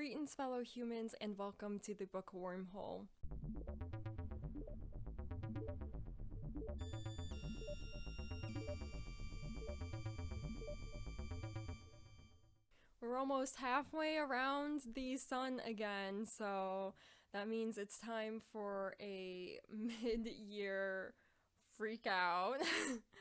Greetings, fellow humans, and welcome to the Book Wormhole. We're almost halfway around the sun again, so that means it's time for a mid-year freak out.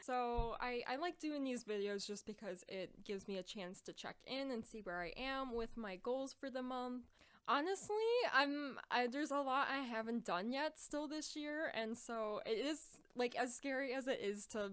So I like doing these videos just because it gives me a chance to check in and see where I am with my goals for the month. Honestly, there's a lot I haven't done yet still this year, and so it is, like, as scary as it is to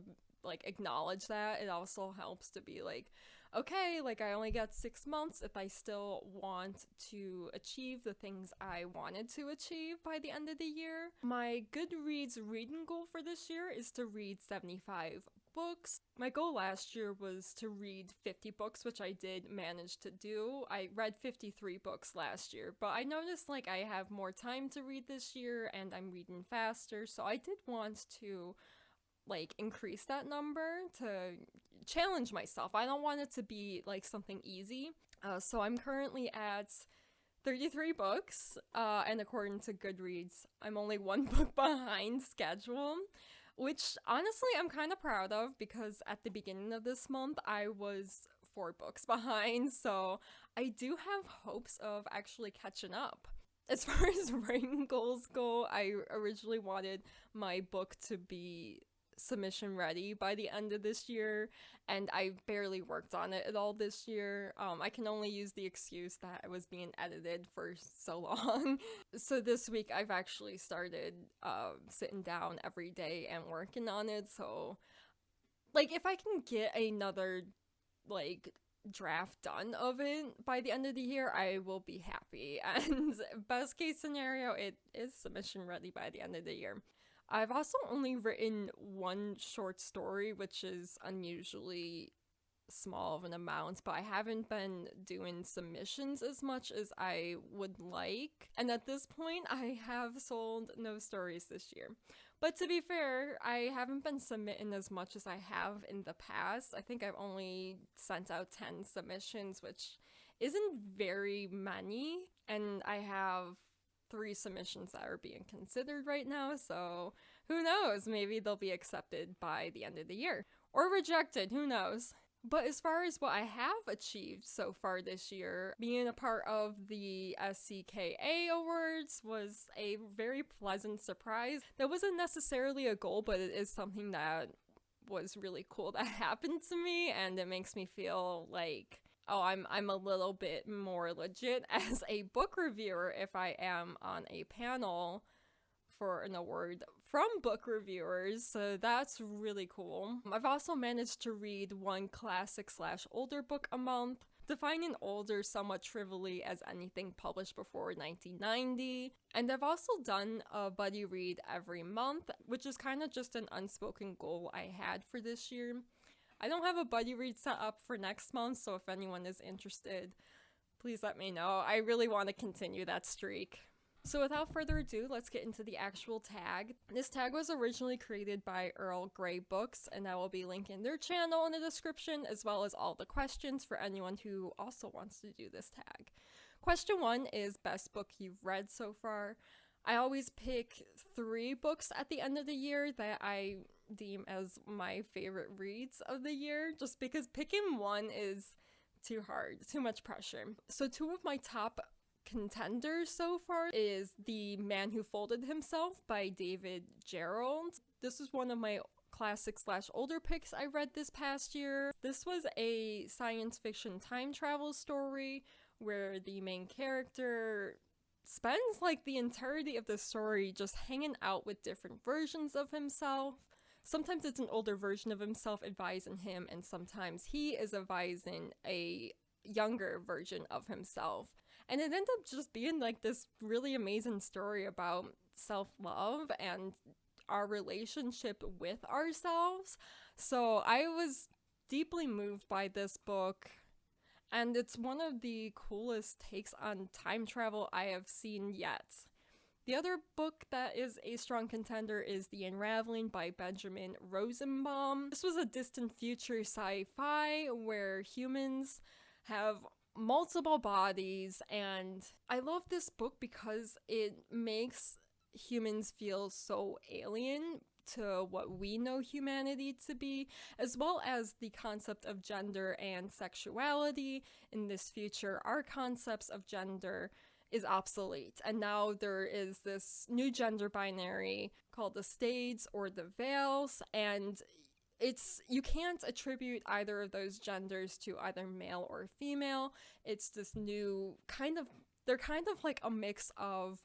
acknowledge that, it also helps to be like, okay, like, I only got 6 months if I still want to achieve the things I wanted to achieve by the end of the year. My Goodreads reading goal for this year is to read 75 books. My goal last year was to read 50 books, which I did manage to do. I read 53 books last year, but I noticed I have more time to read this year and I'm reading faster, so I did want to increase that number to challenge myself. I don't want it to be something easy. So I'm currently at 33 books, and according to Goodreads, I'm only 1 book behind schedule, which honestly I'm kind of proud of because at the beginning of this month I was 4 books behind, so I do have hopes of actually catching up. As far as writing goals go, I originally wanted my book to be submission ready by the end of this year, and I barely worked on it at all this year. I can only use the excuse that I was being edited for so long. So this week I've actually started sitting down every day and working on it, so if I can get another draft done of it by the end of the year, I will be happy. And best case scenario, it is submission ready by the end of the year. I've also only written 1 short story, which is unusually small of an amount, but I haven't been doing submissions as much as I would like. And at this point, I have sold no stories this year. But to be fair, I haven't been submitting as much as I have in the past. I think I've only sent out 10 submissions, which isn't very many. And I have 3 submissions that are being considered right now, so who knows, maybe they'll be accepted by the end of the year. Or rejected, who knows. But as far as what I have achieved so far this year, being a part of the SCKA Awards was a very pleasant surprise. That wasn't necessarily a goal, but it is something that was really cool that happened to me, and it makes me feel like, oh, I'm a little bit more legit as a book reviewer if I am on a panel for an award from book reviewers, so that's really cool. I've also managed to read 1 classic/older book a month, defining older somewhat trivially as anything published before 1990. And I've also done a buddy read every month, which is kind of just an unspoken goal I had for this year. I don't have a buddy read set up for next month, so if anyone is interested, please let me know. I really want to continue that streak. So without further ado, let's get into the actual tag. This tag was originally created by Earl Grey Books, and I will be linking their channel in the description, as well as all the questions for anyone who also wants to do this tag. Question 1 is best book you've read so far. I always pick 3 books at the end of the year that I deem as my favorite reads of the year, just because picking 1 is too hard, too much pressure. So 2 of my top contenders so far is The Man Who Folded Himself by David Gerald. This is one of my classic/older picks I read this past year. This was a science fiction time travel story where the main character spends the entirety of the story just hanging out with different versions of himself. Sometimes it's an older version of himself advising him, and sometimes he is advising a younger version of himself. And it ended up just being this really amazing story about self-love and our relationship with ourselves. So I was deeply moved by this book, and it's one of the coolest takes on time travel I have seen yet. The other book that is a strong contender is The Unraveling by Benjamin Rosenbaum. This was a distant future sci-fi where humans have multiple bodies, and I love this book because it makes humans feel so alien to what we know humanity to be, as well as the concept of gender and sexuality. In this future, our concepts of gender is obsolete, and now there is this new gender binary called the Stades or the Veils, and you can't attribute either of those genders to either male or female. It's this new they're kind of like a mix of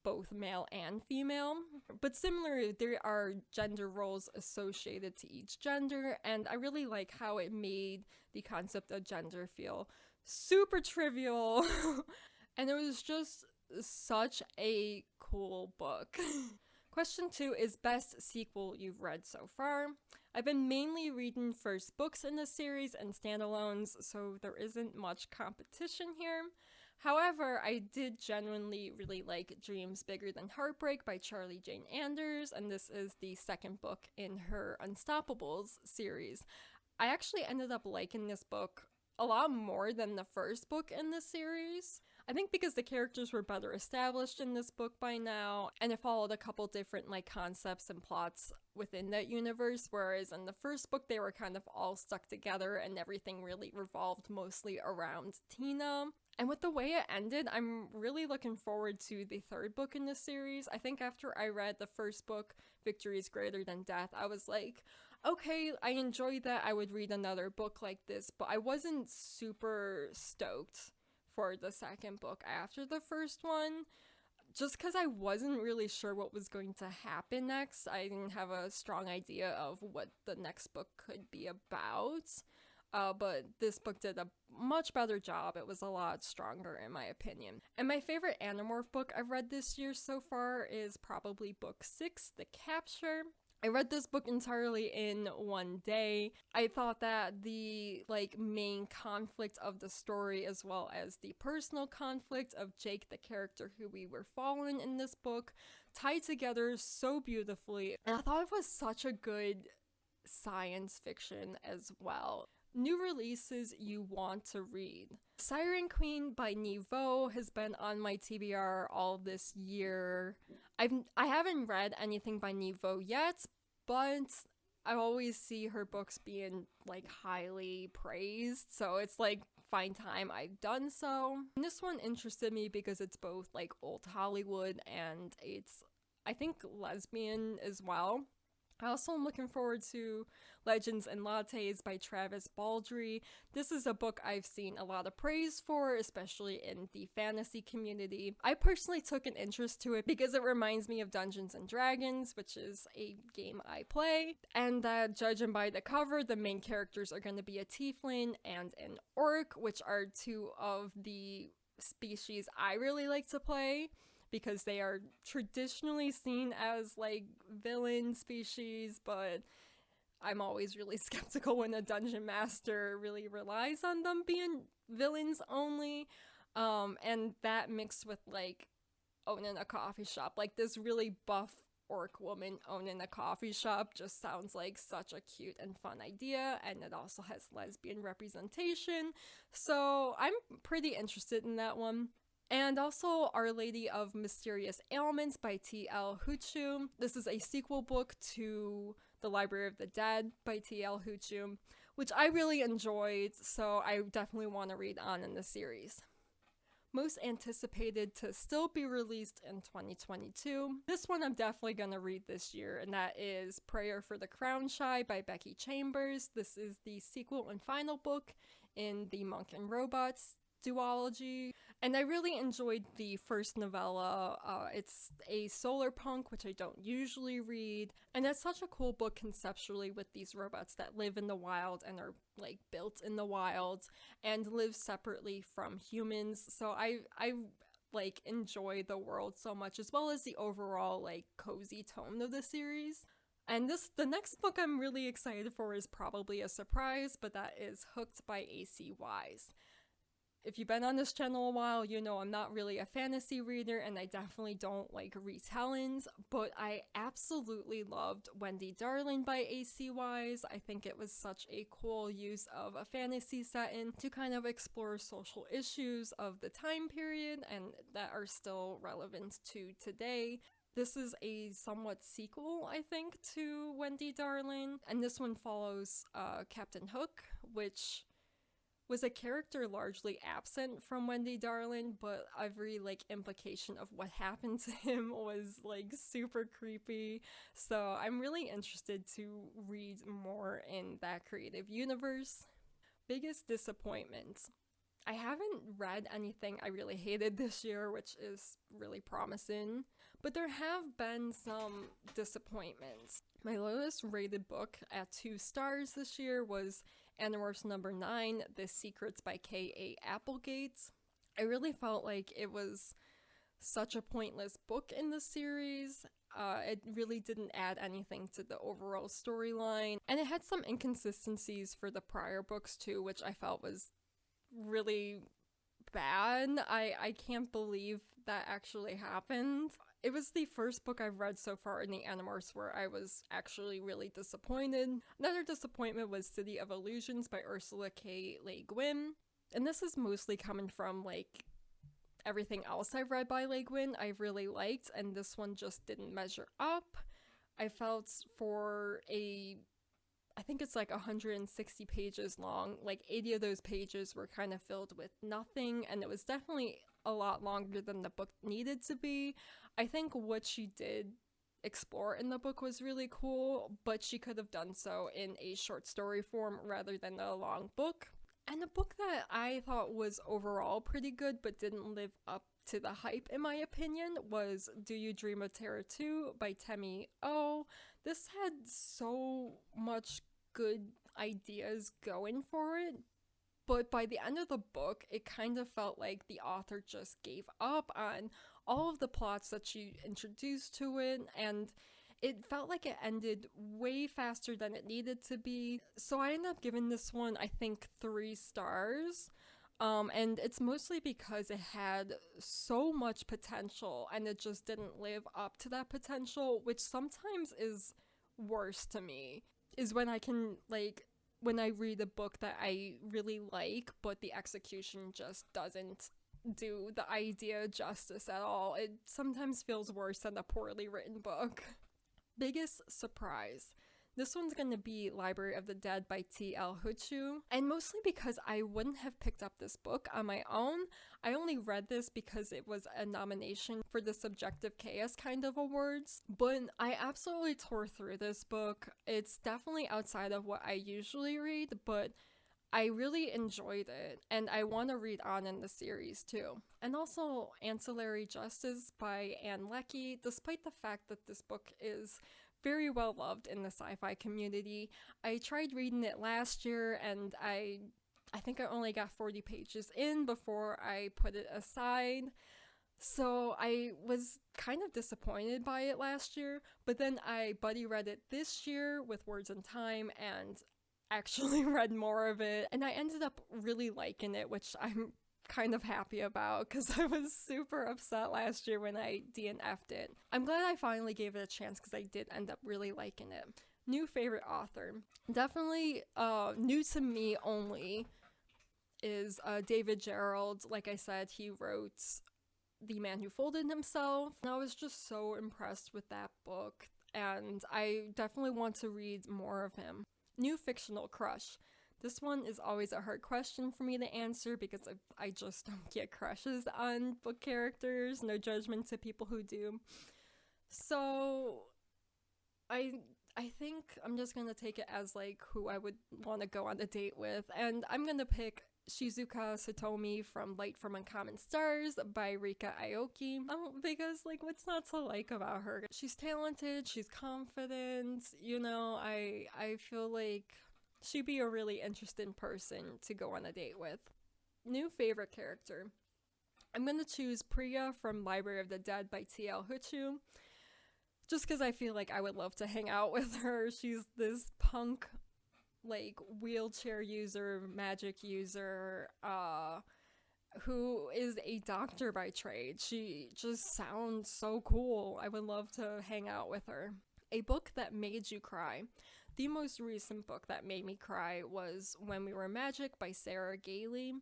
both male and female, but similarly there are gender roles associated to each gender, and I really like how it made the concept of gender feel super trivial. And it was just such a cool book. Question 2 is best sequel you've read so far. I've been mainly reading first books in the series and standalones, so there isn't much competition here. However, I did genuinely really like Dreams Bigger Than Heartbreak by Charlie Jane Anders, and this is the second book in her Unstoppables series. I actually ended up liking this book a lot more than the first book in the series. I think because the characters were better established in this book by now, and it followed a couple different like concepts and plots within that universe, whereas in the first book they were kind of all stuck together and everything really revolved mostly around Tina. And with the way it ended, I'm really looking forward to the third book in this series. I think after I read the first book, Victory is Greater Than Death, I was like, okay, I enjoyed that, I would read another book like this, but I wasn't super stoked for the second book after the first one, just because I wasn't really sure what was going to happen next. I didn't have a strong idea of what the next book could be about, but this book did a much better job. It was a lot stronger in my opinion. And my favorite Animorph book I've read this year so far is probably book 6, The Capture. I read this book entirely in one day. I thought that the main conflict of the story, as well as the personal conflict of Jake, the character who we were following in this book, tied together so beautifully. And I thought it was such a good science fiction as well. New releases you want to read. Siren Queen by Niveau has been on my TBR all this year. I haven't read anything by Niveau yet, but I always see her books being highly praised, so it's fine time I've done so. And this one interested me because it's both old Hollywood and it's, I think, lesbian as well. I also am looking forward to Legends and Lattes by Travis Baldree. This is a book I've seen a lot of praise for, especially in the fantasy community. I personally took an interest to it because it reminds me of Dungeons and Dragons, which is a game I play, and that, judging by the cover, the main characters are going to be a tiefling and an orc, which are two of the species I really like to play, because they are traditionally seen as villain species, but I'm always really skeptical when a dungeon master really relies on them being villains only. And that mixed with owning a coffee shop, this really buff orc woman owning a coffee shop just sounds like such a cute and fun idea, and it also has lesbian representation, so I'm pretty interested in that one. And also Our Lady of Mysterious Ailments by T.L. Huchu. This is a sequel book to The Library of the Dead by T.L. Huchu, which I really enjoyed, so I definitely want to read on in the series. Most anticipated to still be released in 2022. This one I'm definitely going to read this year, and that is Prayer for the Crown Shy by Becky Chambers. This is the sequel and final book in the Monk and Robots duology, and I really enjoyed the first novella. It's a solar punk, which I don't usually read, and it's such a cool book conceptually with these robots that live in the wild and are built in the wild and live separately from humans. So I enjoy the world so much, as well as the overall cozy tone of the series. And the next book I'm really excited for is probably a surprise, but that is Hooked by A.C. Wise. If you've been on this channel a while, you know I'm not really a fantasy reader and I definitely don't like retellings, but I absolutely loved Wendy Darling by A.C. Wise. I think it was such a cool use of a fantasy setting to kind of explore social issues of the time period and that are still relevant to today. This is a somewhat sequel, I think, to Wendy Darling, and this one follows Captain Hook, which was a character largely absent from Wendy Darling, but every like implication of what happened to him was like super creepy. So I'm really interested to read more in that creative universe. Biggest disappointment. I haven't read anything I really hated this year, which is really promising, but there have been some disappointments. My lowest rated book at 2 stars this year was Animorphs number 9, The Secrets by K.A. Applegate. I really felt like it was such a pointless book in the series. It really didn't add anything to the overall storyline, and it had some inconsistencies for the prior books too, which I felt was really bad. I can't believe that actually happened. It was the first book I've read so far in the Animorphs where I was actually really disappointed. Another disappointment was City of Illusions by Ursula K. Le Guin. And this is mostly coming from like everything else I've read by Le Guin I've really liked, and this one just didn't measure up. I felt for I think it's like 160 pages long, like 80 of those pages were kind of filled with nothing, and it was definitely a lot longer than the book needed to be. I think what she did explore in the book was really cool, but she could have done so in a short story form rather than a long book. And a book that I thought was overall pretty good but didn't live up to the hype in my opinion was Do You Dream of Terror 2 by Temi O. This had so much good ideas going for it, but by the end of the book, it kind of felt like the author just gave up on all of the plots that she introduced to it, and it felt like it ended way faster than it needed to be. So I ended up giving this one, I think, 3 stars. And it's mostly because it had so much potential and it just didn't live up to that potential, which sometimes is worse to me, is when when I read a book that I really like, but the execution just doesn't do the idea justice at all. It sometimes feels worse than a poorly written book. Biggest surprise. This one's gonna be Library of the Dead by T.L. Huchu, and mostly because I wouldn't have picked up this book on my own. I only read this because it was a nomination for the Subjective Chaos kind of awards, but I absolutely tore through this book. It's definitely outside of what I usually read, but I really enjoyed it, and I want to read on in the series too. And also Ancillary Justice by Ann Leckie, despite the fact that this book is very well loved in the sci-fi community. I tried reading it last year and I think I only got 40 pages in before I put it aside. So I was kind of disappointed by it last year, but then I buddy read it this year with Words in Time and actually read more of it, and I ended up really liking it, which I'm kind of happy about because I was super upset last year when I DNF'd it. I'm glad I finally gave it a chance because I did end up really liking it. New favorite author. Definitely new to me only is David Gerald. Like I said, he wrote The Man Who Folded Himself, and I was just so impressed with that book, and I definitely want to read more of him. New fictional crush. This one is always a hard question for me to answer because I just don't get crushes on book characters. No judgment to people who do. So I think I'm just gonna take it as like who I would want to go on a date with, and I'm gonna pick Shizuka Satomi from Light from Uncommon Stars by Rika Aoki. Because like what's not to like about her? She's talented, she's confident, you know, I feel like she'd be a really interesting person to go on a date with. New favorite character. I'm gonna choose Priya from Library of the Dead by T.L. Huchu. Just because I feel like I would love to hang out with her. She's this punk, like, wheelchair user, magic user, who is a doctor by trade. She just sounds so cool. I would love to hang out with her. A book that made you cry. The most recent book that made me cry was When We Were Magic by Sarah Gailey.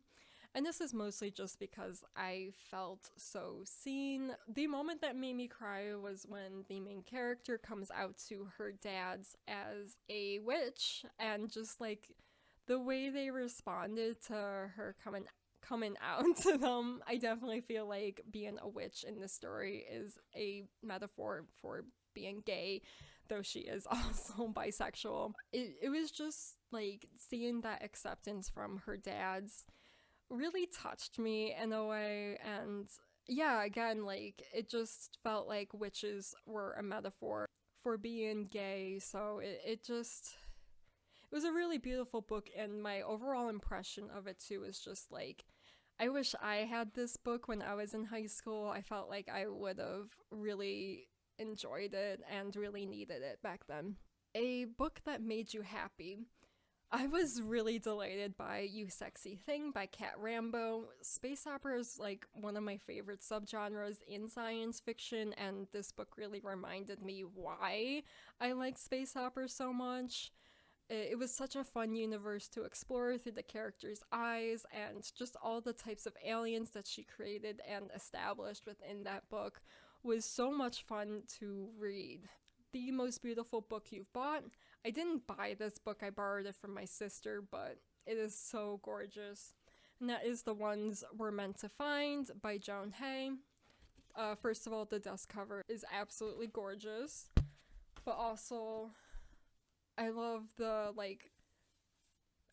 And this is mostly just because I felt so seen. The moment that made me cry was when the main character comes out to her dad's as a witch, and just like the way they responded to her coming out to them. I definitely feel like being a witch in this story is a metaphor for being gay, though she is also bisexual. It was just like seeing that acceptance from her dad's really touched me in a way. And yeah, again, like it just felt like witches were a metaphor for being gay. So it was a really beautiful book, and my overall impression of it too is just like, I wish I had this book when I was in high school. I felt like I would have really enjoyed it and really needed it back then. A book that made you happy. I was really delighted by You Sexy Thing by Kat Rambo. Space opera is like one of my favorite subgenres in science fiction, and this book really reminded me why I like space opera so much. It was such a fun universe to explore through the characters' eyes, and just all the types of aliens that she created and established within that book was so much fun to read. The most beautiful book you've bought. I didn't buy this book, I borrowed it from my sister, but it is so gorgeous. And that is The Ones We're Meant to Find by Joan Hay. First of all, the dust cover is absolutely gorgeous, but also I love the like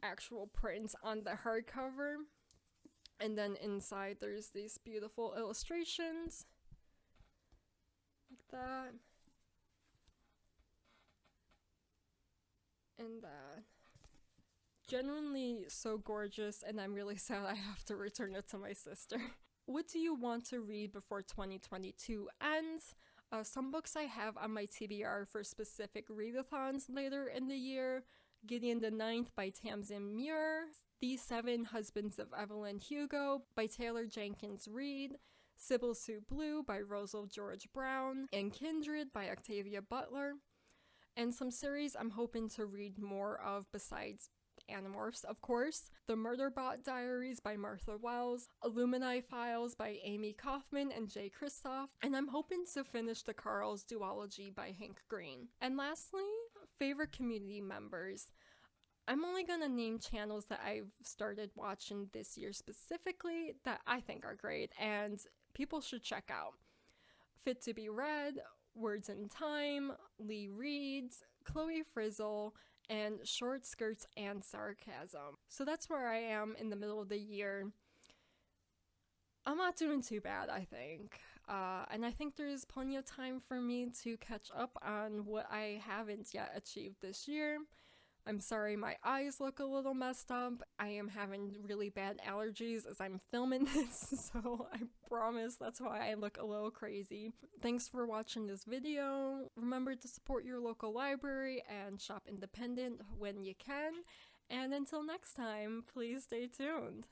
actual prints on the hardcover. And then inside there's these beautiful illustrations like that. And that. Genuinely so gorgeous, and I'm really sad I have to return it to my sister. What do you want to read before 2022 ends? Some books I have on my TBR for specific readathons later in the year. Gideon the Ninth by Tamsin Muir. The Seven Husbands of Evelyn Hugo by Taylor Jenkins Reid. Sybil Sue Blue by Rosal George Brown. And Kindred by Octavia Butler. And some series I'm hoping to read more of besides Animorphs, of course. The Murderbot Diaries by Martha Wells, Illumini Files by Amy Kaufman and Jay Kristoff, and I'm hoping to finish the Carl's duology by Hank Green. And lastly, favorite community members. I'm only gonna name channels that I've started watching this year specifically that I think are great and people should check out. Fit to Be Read, Words in Time, Lee Reads, Chloe Frizzle, and Short Skirts and Sarcasm. So that's where I am in the middle of the year. I'm not doing too bad, I think. And I think there's plenty of time for me to catch up on what I haven't yet achieved this year. I'm sorry my eyes look a little messed up. I am having really bad allergies as I'm filming this, so I promise that's why I look a little crazy. Thanks for watching this video. Remember to support your local library and shop independent when you can. And until next time, please stay tuned.